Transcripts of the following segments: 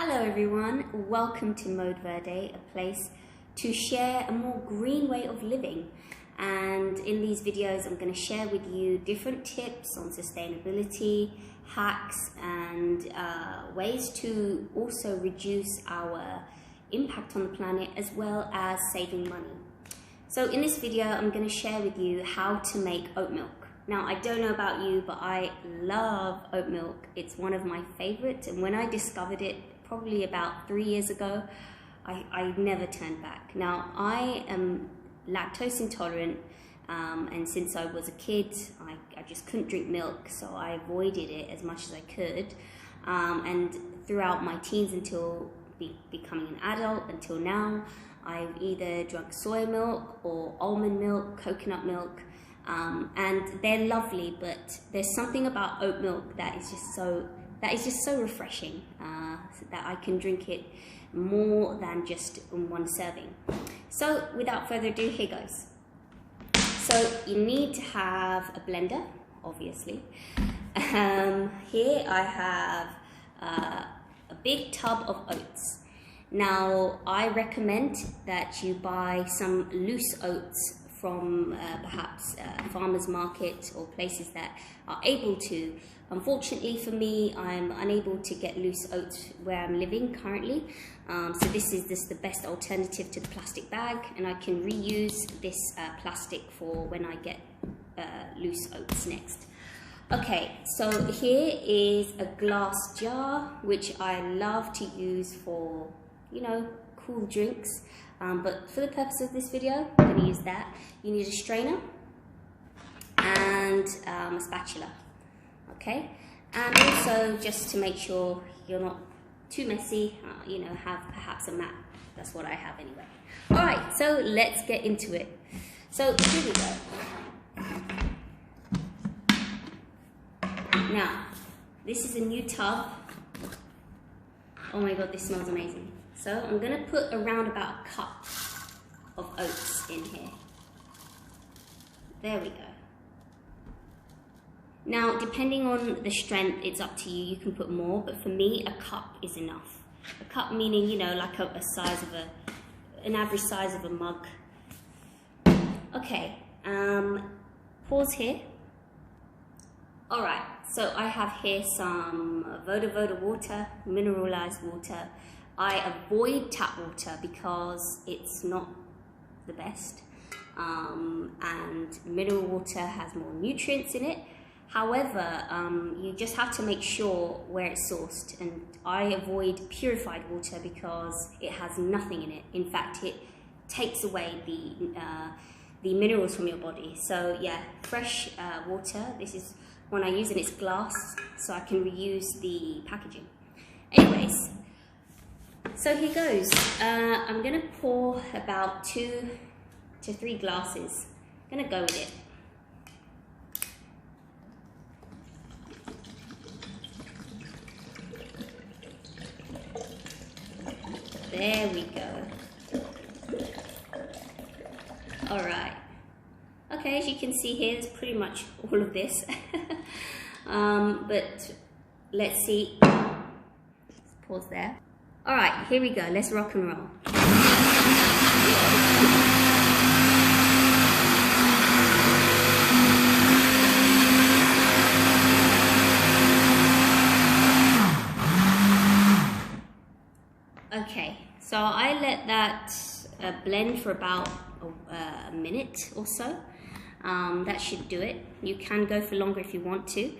Hello everyone, welcome to Verde, a place to share a more green way of living. And in these videos I'm going to share with you different tips on sustainability, hacks and ways to also reduce our impact on the planet as well as saving money. So in this video I'm going to share with you how to make oat milk. Now, I don't know about you, but I love oat milk. It's one of my favorites, and when I discovered it probably about 3 years ago, I never turned back. Now, I am lactose intolerant, and since I was a kid, I just couldn't drink milk, so I avoided it as much as I could. And throughout my teens until becoming an adult, until now, I've either drunk soy milk or almond milk, coconut milk, and they're lovely, but there's something about oat milk that is just so refreshing, that I can drink it more than just in one serving. So without further ado, here goes. So you need to have a blender, obviously. Here I have a big tub of oats. Now I recommend that you buy some loose oats from perhaps farmers market or places that are able to. Unfortunately for me, I'm unable to get loose oats where I'm living currently. So this is the best alternative to the plastic bag, and I can reuse this plastic for when I get loose oats next. Okay, so here is a glass jar, which I love to use for, you know, cool drinks. But for the purpose of this video, I'm going to use that. You need a strainer and a spatula, okay? And also, just to make sure you're not too messy, you know, have perhaps a mat. That's what I have anyway. All right, so let's get into it. So here we go. Now, this is a new tub. Oh my God, this smells amazing. So I'm going to put around about a cup of oats in here. There we go. Now, depending on the strength, it's up to you. You can put more, but for me, a cup is enough. A cup meaning, you know, like a size of an average size of a mug. Okay, pause here. All right, so I have here some Verde water, mineralized water. I avoid tap water because it's not the best, and mineral water has more nutrients in it. However, you just have to make sure where it's sourced, and I avoid purified water because it has nothing in it. In fact, it takes away the minerals from your body. So yeah, fresh water. This is one I use, and it's glass, so I can reuse the packaging. Anyways. So here goes. I'm going to pour about 2 to 3 glasses. I'm going to go with it. There we go. All right. Okay, as you can see here, there's pretty much all of this. But let's see. Pause there. All right, here we go. Let's rock and roll. Okay, so I let that blend for about a minute or so. That should do it. You can go for longer if you want to.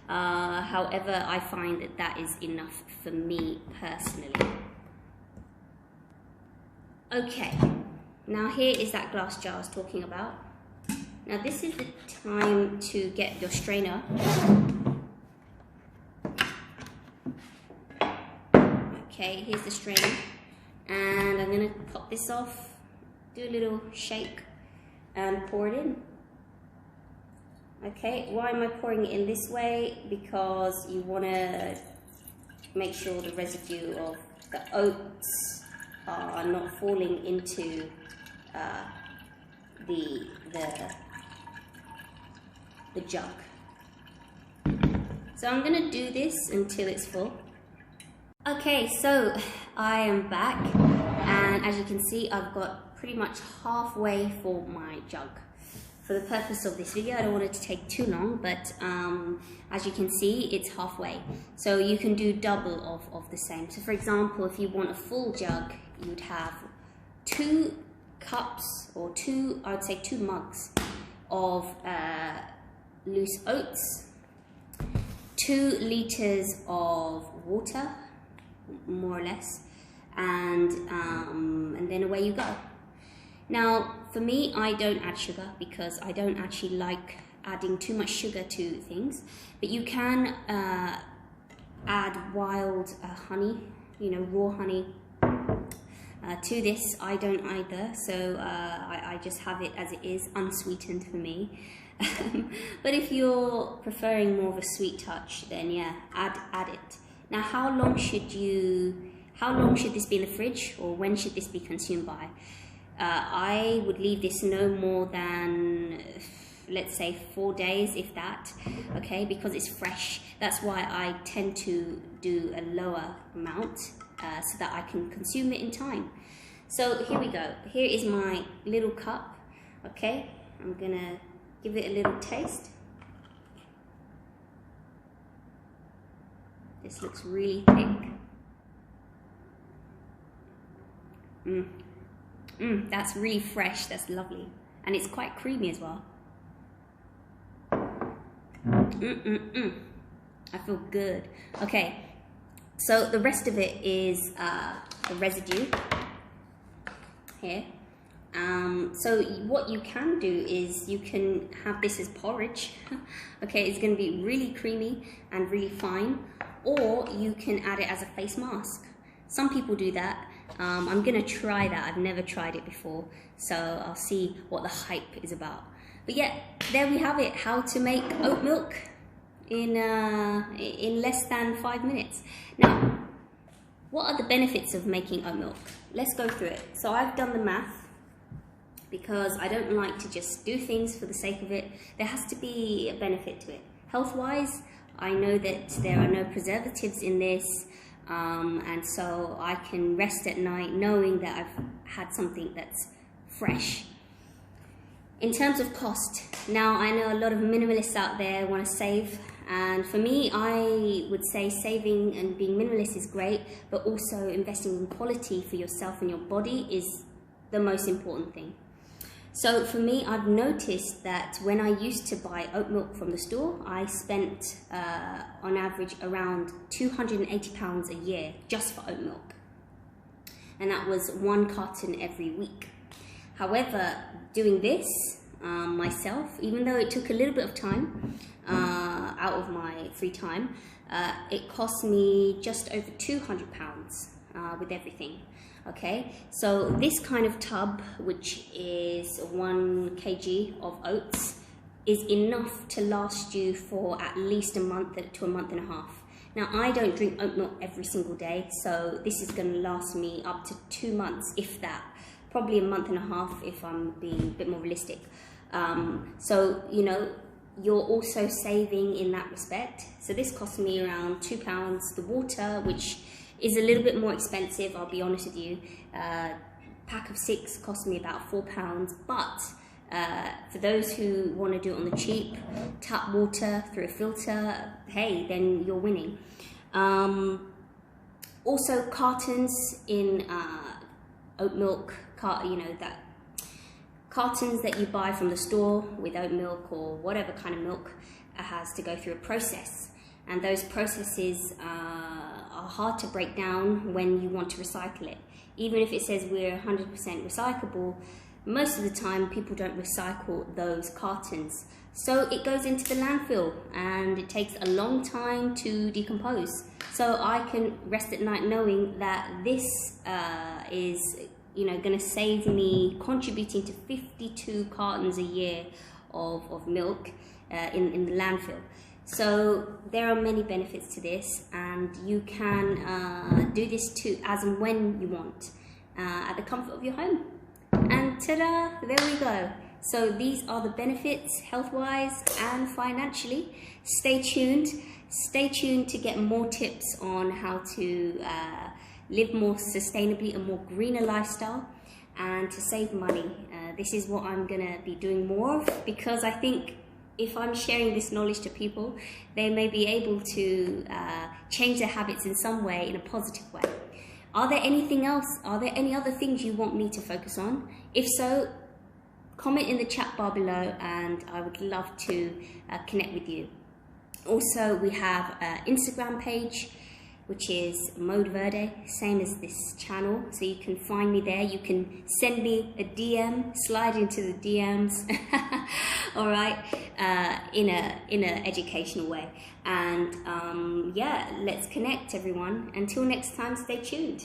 However, I find that that is enough for me personally. Okay, now here is that glass jar I was talking about. Now this is the time to get your strainer. Okay, here's the strainer. And I'm going to pop this off, do a little shake and pour it in. Okay, why am I pouring it in this way? Because you want to make sure the residue of the oats are not falling into the jug. So I'm going to do this until it's full. Okay, so I am back, and as you can see, I've got pretty much halfway for my jug. For the purpose of this video, I don't want it to take too long, but as you can see, it's halfway. So you can do double of the same. So for example, if you want a full jug, you'd have 2 cups, or I would say 2 mugs of loose oats, 2 litres of water, more or less, and then away you go. Now, for me, I don't add sugar because I don't actually like adding too much sugar to things, but you can add wild honey, raw honey, to this. I don't either, so I just have it as it is, unsweetened for me. But if you're preferring more of a sweet touch, then yeah, add it. Now, how long should this be in the fridge, or when should this be consumed by? I would leave this no more than, let's say, 4 days, if that, okay, because it's fresh. That's why I tend to do a lower amount so that I can consume it in time. So here we go. Here is my little cup, okay? I'm gonna give it a little taste. This looks really thick. That's really fresh, that's lovely. And it's quite creamy as well. I feel good. Okay, so the rest of it is the residue here. So what you can do is you can have this as porridge. Okay, it's going to be really creamy and really fine, or you can add it as a face mask. Some people do that. I'm going to try that. I've never tried it before, so I'll see what the hype is about. But yeah, there we have it, how to make oat milk in less than 5 minutes. Now, what are the benefits of making oat milk? Let's go through it. So I've done the math, because I don't like to just do things for the sake of it. There has to be a benefit to it. Health-wise, I know that there are no preservatives in this, and so I can rest at night knowing that I've had something that's fresh. In terms of cost, now I know a lot of minimalists out there want to save, and for me, I would say saving and being minimalist is great, but also investing in quality for yourself and your body is the most important thing. So for me, I've noticed that when I used to buy oat milk from the store, I spent on average around £280 a year just for oat milk. And that was 1 carton every week. However, doing this myself, even though it took a little bit of time out of my free time, it cost me just over £200 with everything. Okay, so this kind of tub, which is 1 kg of oats, is enough to last you for at least a month to a month and a half. Now, I don't drink oat milk every single day, so this is going to last me up to 2 months, if that. Probably a month and a half if I'm being a bit more realistic. So, you're also saving in that respect. So this cost me around £2. The water, which is a little bit more expensive, I'll be honest with you. Pack of 6 cost me about £4, but for those who want to do it on the cheap, tap water through a filter, hey, then you're winning. Also, cartons in oat milk, cartons that you buy from the store with oat milk or whatever kind of milk has to go through a process, and those processes are hard to break down when you want to recycle it. Even if it says we're 100% recyclable, most of the time people don't recycle those cartons. So it goes into the landfill and it takes a long time to decompose. So I can rest at night knowing that this is going to save me contributing to 52 cartons a year of milk in the landfill. So there are many benefits to this, and you can do this too as and when you want at the comfort of your home. And ta-da, there we go. So these are the benefits health-wise and financially. Stay tuned. Stay tuned to get more tips on how to live more sustainably, a more greener lifestyle, and to save money. This is what I'm gonna be doing more of, because I think if I'm sharing this knowledge to people, they may be able to change their habits in some way, in a positive way. Are there anything else? Are there any other things you want me to focus on? If so, comment in the chat bar below and I would love to connect with you. Also, we have an Instagram page, which is Mode Verde, same as this channel. So you can find me there. You can send me a DM, slide into the DMs, all right, in a educational way. And yeah, let's connect, everyone. Until next time, stay tuned.